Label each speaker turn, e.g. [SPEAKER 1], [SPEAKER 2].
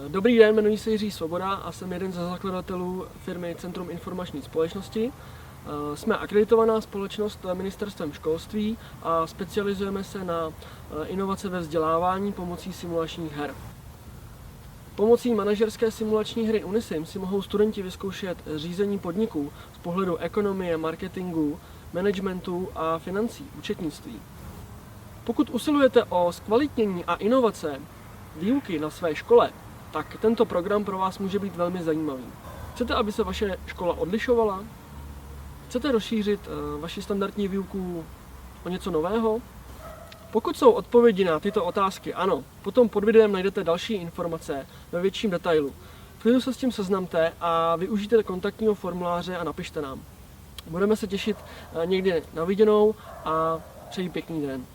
[SPEAKER 1] Dobrý den, jmenuji se Jiří Svoboda a jsem jeden ze zakladatelů firmy Centrum informační společnosti. Jsme akreditovaná společnost ministerstvem školství a specializujeme se na inovace ve vzdělávání pomocí simulačních her. Pomocí manažerské simulační hry Unisim si mohou studenti vyzkoušet řízení podniků z pohledu ekonomie, marketingu, managementu a financí, účetnictví. Pokud usilujete o zkvalitnění a inovace výuky na své škole, tak tento program pro vás může být velmi zajímavý. Chcete, aby se vaše škola odlišovala? Chcete rozšířit vaši standardní výuku o něco nového? Pokud jsou odpovědi na tyto otázky ano, potom pod videem najdete další informace ve větším detailu. V klidu se s tím seznamte a využijte kontaktního formuláře a napište nám. Budeme se těšit někdy na viděnou a přeji pěkný den.